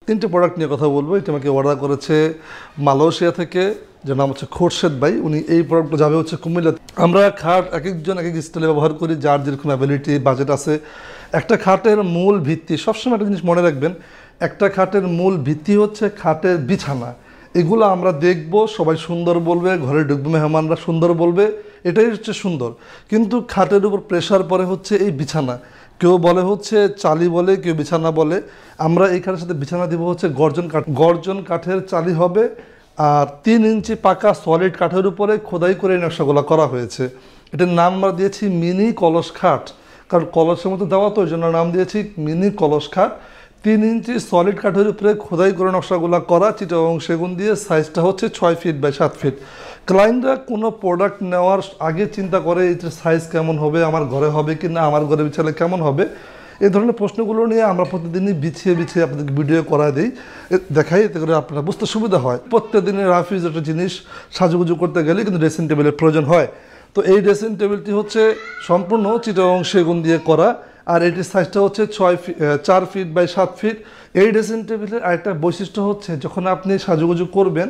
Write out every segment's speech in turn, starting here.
তিনটে প্রোডাক্ট নিয়ে কথা বলবো। এটা আমাকে অর্ডার করেছে মালয়েশিয়া থেকে, যার নাম হচ্ছে খোরশেদ ভাই। উনি এই প্রোডাক্টটা যাবে হচ্ছে কুমিল্লা। আমরা খাট এক একজন এক এক স্টাইলে ব্যবহার করি, যার যেরকম অ্যাবিলিটি বাজেট আছে। একটা খাটের মূল ভিত্তি, সবসময় একটা জিনিস মনে রাখবেন, একটা খাটের মূল ভিত্তি হচ্ছে খাটের বিছানা। এগুলো আমরা দেখব, সবাই সুন্দর বলবে, ঘরে ঢুকবে মেহমানরা সুন্দর বলবে, এটাই হচ্ছে সুন্দর। কিন্তু খাটের উপর প্রেশার পরে হচ্ছে এই বিছানা। কেউ বলে হচ্ছে চালি বলে, কেউ বিছানা বলে। আমরা এই খাটের সাথে বিছানা দিব হচ্ছে গর্জন কাঠের চালি হবে, আর 3 ইঞ্চি পাকা সলিড কাঠের উপরে খোদাই করে নকশাগুলো করা হয়েছে। এটার নাম আমরা দিয়েছি মিনি কলস খাট, কারণ কলসের মতো দেওয়া তো, ওই জন্য নাম দিয়েছি মিনি কলস খাট। 3 ইঞ্চি সলিড কাঠের উপরে খোদাই করে নকশাগুলো করা, চিটাগং সেগুন দিয়ে। সাইজটা হচ্ছে 6 ফিট বাই 7 ফিট। ক্লায়েন্টরা কোনো প্রোডাক্ট নেওয়ার আগে চিন্তা করে এটার সাইজ কেমন হবে, আমার ঘরে হবে কি না, আমার ঘরে বিছালে কেমন হবে, এই ধরনের প্রশ্নগুলো নিয়ে আমরা প্রতিদিনই বিছিয়ে আপনাদেরকে ভিডিও করা দিই, দেখাই, এতে করে আপনারা বুঝতে সুবিধা হয়। প্রত্যেকদিনের রাফিজ একটা জিনিস সাজুগুজু করতে গেলে কিন্তু ড্রেসিং টেবিলের প্রয়োজন হয়। তো এই ড্রেসিং টেবিলটি হচ্ছে সম্পূর্ণ চিটাগং সেগুন দিয়ে করা, আর এটির সাইজটা হচ্ছে 4 ফিট বাই 7 ফিট। এই ড্রেসিং টেবিলের আরেকটা বৈশিষ্ট্য হচ্ছে, যখন আপনি সাজুগুজু করবেন,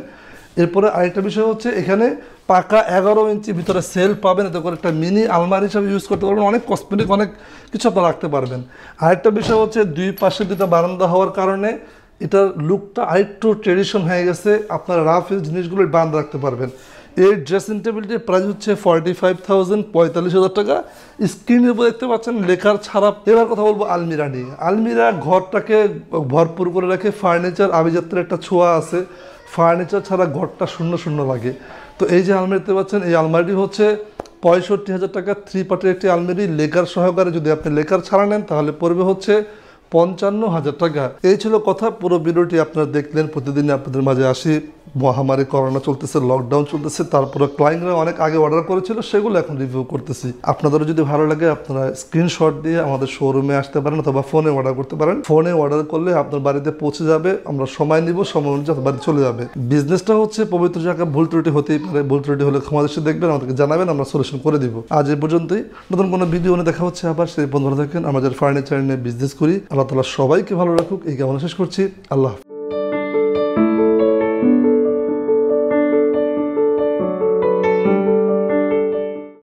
এরপরে আরেকটা বিষয় হচ্ছে এখানে পাকা 11 ইঞ্চি ভিতরে সেল পাবেন, এতে করে একটা মিনি আলমারি হিসাবে ইউজ করতে পারবেন, অনেক কসমেটিক অনেক কিছু আপনারা রাখতে পারবেন। আরেকটা বিষয় হচ্ছে 2 পাশে 2টা বারান্দা হওয়ার কারণে এটার লুকটা আরেকটু ট্রেডিশন হয়ে গেছে, আপনারা রাফ ইউজ জিনিসগুলো বারান্দা রাখতে পারবেন। এই ড্রেসিং টেবিলটির প্রাইস হচ্ছে 45,000, 45,000 টাকা। স্ক্রিনের উপর দেখতে পাচ্ছেন লেখার ছাড়া। এবার কথা বলবো আলমিরা নিয়ে। আলমিরা ঘরটাকে ভরপুর করে রাখে, ফার্নিচার আভিজাত্যের একটা ছোঁয়া আছে, ফার্নিচার ছাড়া ঘরটা শূন্য শূন্য লাগে। তো এই যে আলমারি দেখতে পাচ্ছেন, এই আলমারিটি হচ্ছে 65,000 টাকা। 3 পার্টের একটি আলমারি, লেকার সহকারে। যদি আপনি লেকার ছাড়া নেন তাহলে পড়বে হচ্ছে 55,000 টাকা। এই ছিল কথা। পুরো ভিডিওটি আপনারা দেখলেন। প্রতিদিন আপনাদের মাঝে আসি, মহামারী করোনা চলতেছে, লকডাউন চলতেছে, তারপরে ক্লায়েন্টরা অনেক আগে অর্ডার করেছিল, সেগুলো এখন রিভিউ করতেছি। আপনাদেরও যদি ভালো লাগে আপনারা স্ক্রিনশট দিয়ে আমাদের শোরুমে আসতে পারেন, অথবা ফোনে অর্ডার করতে পারেন। ফোনে অর্ডার করলে আপনার বাড়িতে পৌঁছে যাবে, আমরা সময় নিব, সময় অনুযায়ী আপনার বাড়ি চলে যাবে। বিজনেসটা হচ্ছে পবিত্র জায়গায়, ভুল ত্রুটি হতেই পারে। ভুল ত্রুটি হলে ক্ষমা দৃষ্টি দেখবেন, আমাদেরকে জানাবেন, আমরা সলিউশন করে দিব। আজ এই পর্যন্তই। নতুন কোনো ভিডিও নিয়ে দেখা হচ্ছে আবার। সেই বন্ধুরা থাকেন। আমরা যারা ফার্নিচার নিয়ে বিজনেস করি, আল্লাহ তাআলা সবাইকে ভালো রাখুক, এই কামনা শেষ করছি। আল্লাহ।